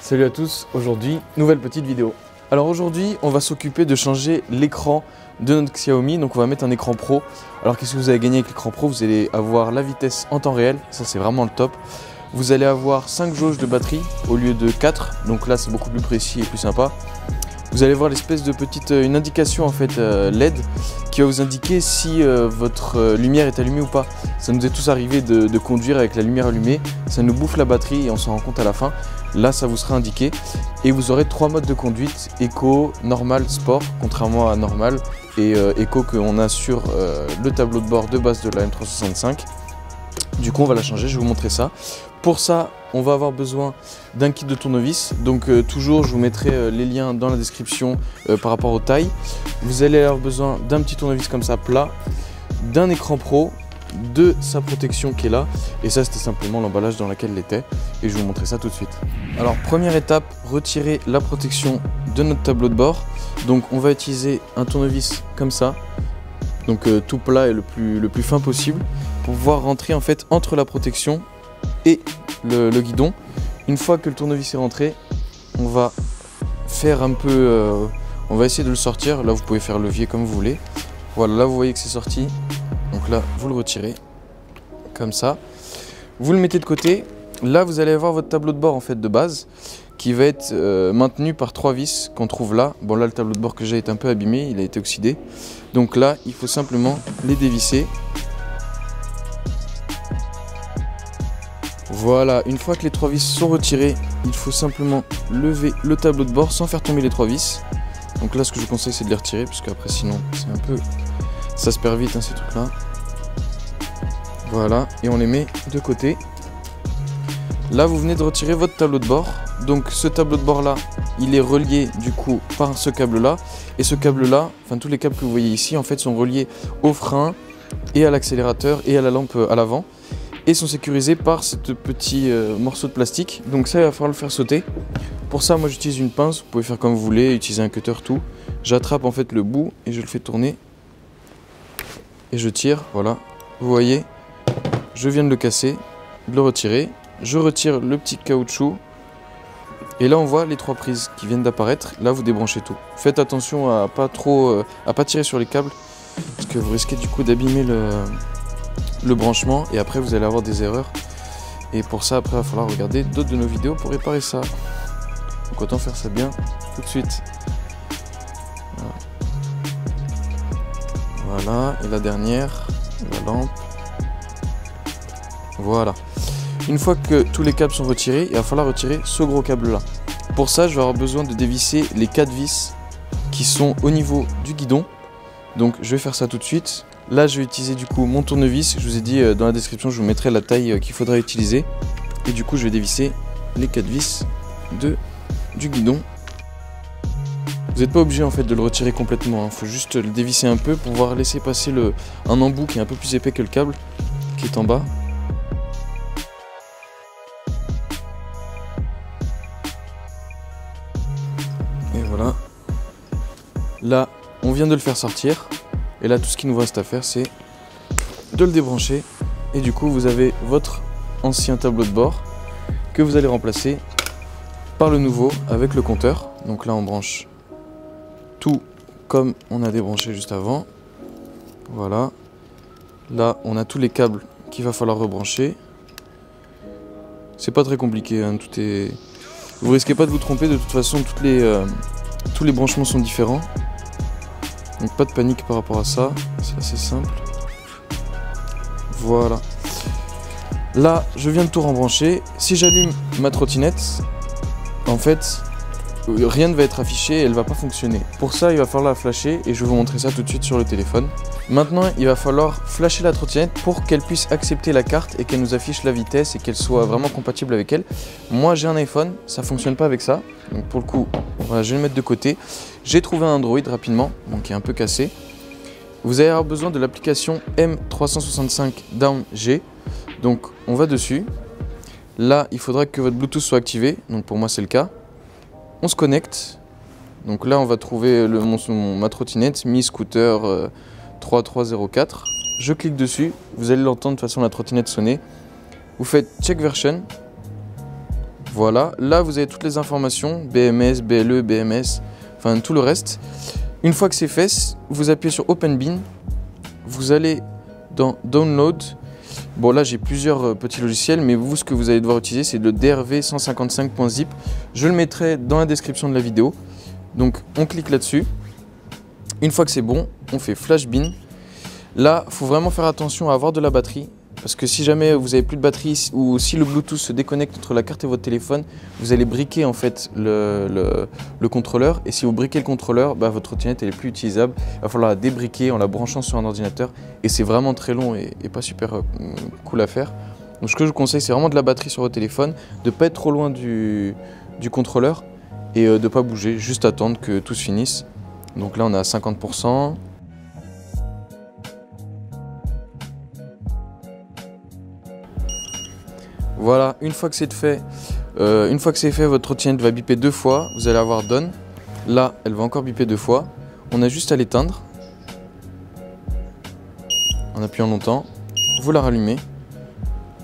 Salut à tous, aujourd'hui, nouvelle petite vidéo. Alors aujourd'hui, on va s'occuper de changer l'écran de notre Xiaomi, donc on va mettre un écran pro. Alors qu'est-ce que vous allez gagner avec l'écran pro? Vous allez avoir la vitesse en temps réel, ça c'est vraiment le top. Vous allez avoir 5 jauges de batterie au lieu de 4, donc là c'est beaucoup plus précis et plus sympa. Vous allez voir l'espèce de petite une indication en fait LED qui va vous indiquer si votre lumière est allumée ou pas. Ça nous est tous arrivé de conduire avec la lumière allumée, ça nous bouffe la batterie et on s'en rend compte à la fin. Là ça vous sera indiqué et vous aurez 3 modes de conduite, éco, normal, sport, contrairement à normal et éco qu'on a sur le tableau de bord de base de la M365. Du coup on va la changer, je vais vous montrer ça. Pour ça on va avoir besoin d'un kit de tournevis, donc toujours je vous mettrai les liens dans la description par rapport aux tailles. Vous allez avoir besoin d'un petit tournevis comme ça plat, d'un écran pro, de sa protection qui est là, et ça c'était simplement l'emballage dans lequel elle était et je vais vous montrer ça tout de suite. Alors première étape, retirer la protection de notre tableau de bord. Donc on va utiliser un tournevis comme ça, donc tout plat et le plus fin possible pour pouvoir rentrer en fait entre la protection et le guidon. Une fois que le tournevis est rentré, on va faire un peu on va essayer de le sortir. Là vous pouvez faire levier comme vous voulez. Voilà, là vous voyez que c'est sorti. Donc là, vous le retirez, comme ça. Vous le mettez de côté. Là, vous allez avoir votre tableau de bord en fait de base qui va être maintenu par 3 vis qu'on trouve là. Bon là, le tableau de bord que j'ai est un peu abîmé, il a été oxydé. Donc là, il faut simplement les dévisser. Voilà, une fois que les 3 vis sont retirées, il faut simplement lever le tableau de bord sans faire tomber les 3 vis. Donc là, ce que je vous conseille, c'est de les retirer, parce qu'après sinon, c'est un peu... ça se perd vite hein, ces trucs là. Voilà, et on les met de côté. Là vous venez de retirer votre tableau de bord. Donc ce tableau de bord là, il est relié du coup par ce câble là. Et ce câble là, enfin tous les câbles que vous voyez ici en fait sont reliés au frein et à l'accélérateur et à la lampe à l'avant. Et sont sécurisés par ce petit morceau de plastique. Donc ça il va falloir le faire sauter. Pour ça moi j'utilise une pince, vous pouvez faire comme vous voulez, utiliser un cutter tout. J'attrape en fait le bout et je le fais tourner. Et je tire, voilà, vous voyez, je viens de le casser, de le retirer, je retire le petit caoutchouc, et là on voit les 3 prises qui viennent d'apparaître, là vous débranchez tout. Faites attention à pas tirer sur les câbles, parce que vous risquez du coup d'abîmer le branchement, et après vous allez avoir des erreurs, et pour ça après il va falloir regarder d'autres de nos vidéos pour réparer ça. Donc autant faire ça bien tout de suite. Voilà, et la dernière, la lampe. Voilà. Une fois que tous les câbles sont retirés, il va falloir retirer ce gros câble là. Pour ça, je vais avoir besoin de dévisser les 4 vis qui sont au niveau du guidon. Donc je vais faire ça tout de suite. Là, je vais utiliser du coup mon tournevis. Je vous ai dit dans la description, je vous mettrai la taille qu'il faudra utiliser. Et du coup, je vais dévisser les 4 vis du guidon. Vous n'êtes pas obligé en fait de le retirer complètement, il faut juste le dévisser un peu pour pouvoir laisser passer un embout qui est un peu plus épais que le câble qui est en bas. Et voilà. Là, on vient de le faire sortir. Et là, tout ce qu'il nous reste à faire, c'est de le débrancher. Et du coup, vous avez votre ancien tableau de bord que vous allez remplacer par le nouveau avec le compteur. Donc là, on branche tout comme on a débranché juste avant. Voilà. Là, on a tous les câbles qu'il va falloir rebrancher. C'est pas très compliqué, hein, tout est... Vous risquez pas de vous tromper, de toute façon, tous les branchements sont différents. Donc pas de panique par rapport à ça, c'est assez simple. Voilà. Là, je viens de tout rembrancher. Si j'allume ma trottinette, en fait... rien ne va être affiché et elle ne va pas fonctionner. Pour ça, il va falloir la flasher et je vais vous montrer ça tout de suite sur le téléphone. Maintenant, il va falloir flasher la trottinette pour qu'elle puisse accepter la carte et qu'elle nous affiche la vitesse et qu'elle soit vraiment compatible avec elle. Moi, j'ai un iPhone, ça ne fonctionne pas avec ça. Donc pour le coup, voilà, je vais le mettre de côté. J'ai trouvé un Android rapidement, donc qui est un peu cassé. Vous allez avoir besoin de l'application M365 Down G. Donc on va dessus. Là, il faudra que votre Bluetooth soit activé. Donc pour moi, c'est le cas. On se connecte. Donc là, on va trouver ma trottinette Mi Scooter 3304. Je clique dessus. Vous allez l'entendre de toute façon la trottinette sonner. Vous faites check version. Voilà, là vous avez toutes les informations, BMS, BLE, BMS, enfin tout le reste. Une fois que c'est fait, vous appuyez sur Open Bin, vous allez dans Download. Bon là j'ai plusieurs petits logiciels, mais vous ce que vous allez devoir utiliser c'est le drv155.zip. Je le mettrai dans la description de la vidéo. Donc on clique là-dessus. Une fois que c'est bon, on fait Flash Bin. Là, il faut vraiment faire attention à avoir de la batterie. Parce que si jamais vous n'avez plus de batterie ou si le Bluetooth se déconnecte entre la carte et votre téléphone, vous allez briquer en fait le contrôleur. Et si vous briquez le contrôleur, bah, votre trottinette elle est plus utilisable. Il va falloir la débriquer en la branchant sur un ordinateur. Et c'est vraiment très long et pas super cool à faire. Donc ce que je vous conseille, c'est vraiment de la batterie sur votre téléphone, de ne pas être trop loin du contrôleur et de ne pas bouger, juste attendre que tout se finisse. Donc là on est à 50%. Voilà, une fois que c'est fait, votre trottinette va biper 2 fois. Vous allez avoir Done. Là, elle va encore biper 2 fois. On a juste à l'éteindre. En appuyant longtemps. Vous la rallumez.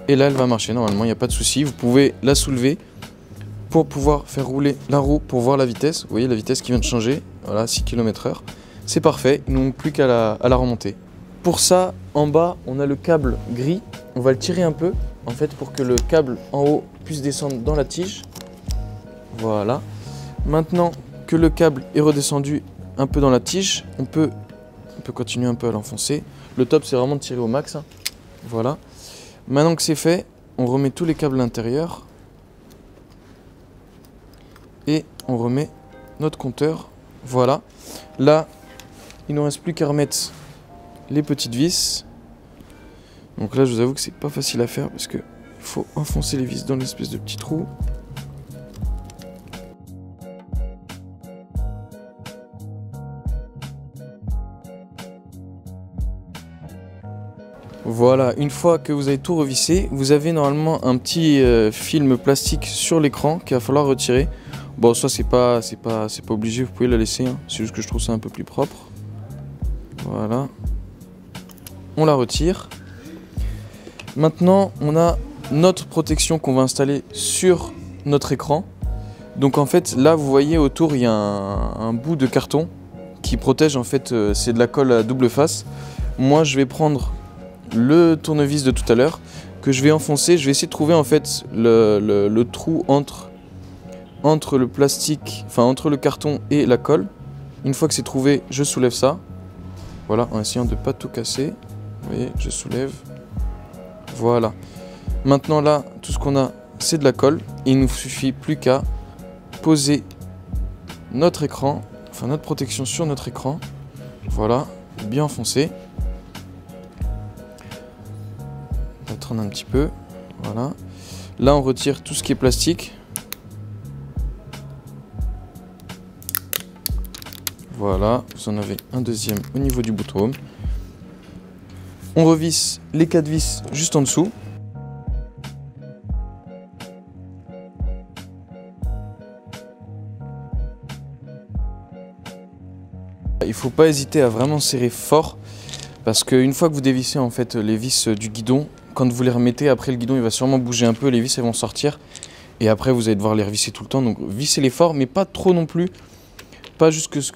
Et là, elle va marcher. Normalement, il n'y a pas de souci. Vous pouvez la soulever pour pouvoir faire rouler la roue pour voir la vitesse. Vous voyez la vitesse qui vient de changer. Voilà, 6 km/h. C'est parfait. Il ne manque plus qu'à la remonter. Pour ça, en bas, on a le câble gris. On va le tirer un peu. En fait, pour que le câble en haut puisse descendre dans la tige. Voilà. Maintenant que le câble est redescendu un peu dans la tige, on peut continuer un peu à l'enfoncer. Le top, c'est vraiment de tirer au max. Hein. Voilà. Maintenant que c'est fait, on remet tous les câbles à l'intérieur. Et on remet notre compteur. Voilà. Là, il ne nous reste plus qu'à remettre les petites vis. Donc là, je vous avoue que c'est pas facile à faire parce que il faut enfoncer les vis dans l'espèce de petit trou. Voilà, une fois que vous avez tout revissé, vous avez normalement un petit film plastique sur l'écran qu'il va falloir retirer. Bon, ça c'est pas obligé, vous pouvez la laisser. Hein. C'est juste que je trouve ça un peu plus propre. Voilà. On la retire. Maintenant, on a notre protection qu'on va installer sur notre écran. Donc en fait, là, vous voyez autour, il y a un bout de carton qui protège. En fait, c'est de la colle à double face. Moi, je vais prendre le tournevis de tout à l'heure que je vais enfoncer. Je vais essayer de trouver en fait le trou entre le plastique, enfin entre le carton et la colle. Une fois que c'est trouvé, je soulève ça. Voilà, en essayant de ne pas tout casser. Vous voyez, je soulève. Voilà. Maintenant là, tout ce qu'on a, c'est de la colle. Il ne nous suffit plus qu'à poser notre écran, enfin notre protection sur notre écran. Voilà, bien enfoncé. On va tourner un petit peu. Voilà. Là, on retire tout ce qui est plastique. Voilà, vous en avez un deuxième au niveau du bouton home. On revisse les 4 vis juste en dessous. Il ne faut pas hésiter à vraiment serrer fort parce qu'une fois que vous dévissez en fait les vis du guidon, quand vous les remettez, après le guidon il va sûrement bouger un peu, les vis elles vont sortir et après vous allez devoir les revisser tout le temps. Donc vissez-les fort mais pas trop non plus. Pas jusqu'à ce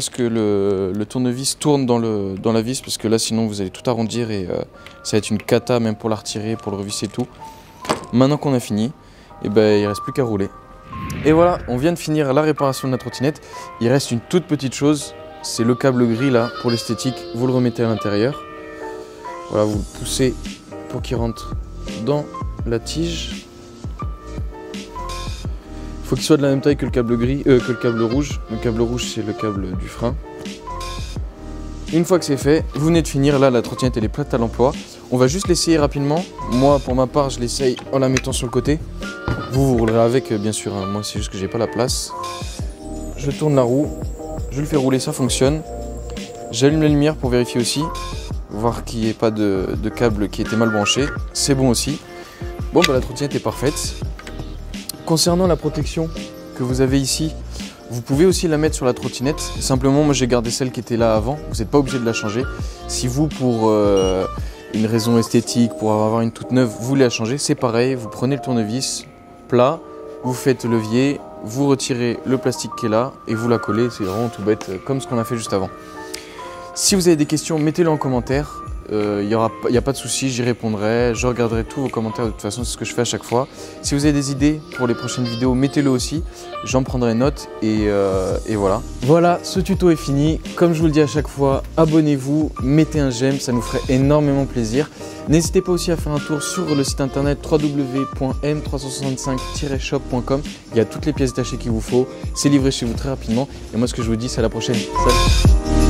que le tournevis tourne dans la vis parce que là sinon vous allez tout arrondir et ça va être une cata même pour la retirer, pour le revisser tout. Maintenant qu'on a fini, et ben, il ne reste plus qu'à rouler. Et voilà, on vient de finir la réparation de la trottinette. Il reste une toute petite chose, c'est le câble gris là pour l'esthétique. Vous le remettez à l'intérieur. Voilà, vous le poussez pour qu'il rentre dans la tige. Il faut qu'il soit de la même taille que le câble gris, que le câble rouge. Le câble rouge, c'est le câble du frein. Une fois que c'est fait, vous venez de finir. Là, la trottinette, elle est prête à l'emploi. On va juste l'essayer rapidement. Moi, pour ma part, je l'essaye en la mettant sur le côté. Vous roulerez avec, bien sûr. Hein. Moi, c'est juste que j'ai pas la place. Je tourne la roue. Je le fais rouler, ça fonctionne. J'allume la lumière pour vérifier aussi. Voir qu'il n'y ait pas de câble qui était mal branché. C'est bon aussi. Bon, bah, la trottinette est parfaite. Concernant la protection que vous avez ici, vous pouvez aussi la mettre sur la trottinette. Simplement, moi j'ai gardé celle qui était là avant. Vous n'êtes pas obligé de la changer. Si vous, pour une raison esthétique, pour avoir une toute neuve, vous voulez la changer, c'est pareil. Vous prenez le tournevis, plat, vous faites levier, vous retirez le plastique qui est là et vous la collez. C'est vraiment tout bête, comme ce qu'on a fait juste avant. Si vous avez des questions, mettez-les en commentaire. Il n'y a pas de souci, j'y répondrai. Je regarderai tous vos commentaires. De toute façon, c'est ce que je fais à chaque fois. Si vous avez des idées pour les prochaines vidéos, mettez-le aussi. J'en prendrai note et voilà. Voilà, ce tuto est fini. Comme je vous le dis à chaque fois, abonnez-vous, mettez un j'aime, ça nous ferait énormément plaisir. N'hésitez pas aussi à faire un tour sur le site internet www.m365-shop.com. Il y a toutes les pièces détachées qu'il vous faut. C'est livré chez vous très rapidement. Et moi, ce que je vous dis, c'est à la prochaine. Salut!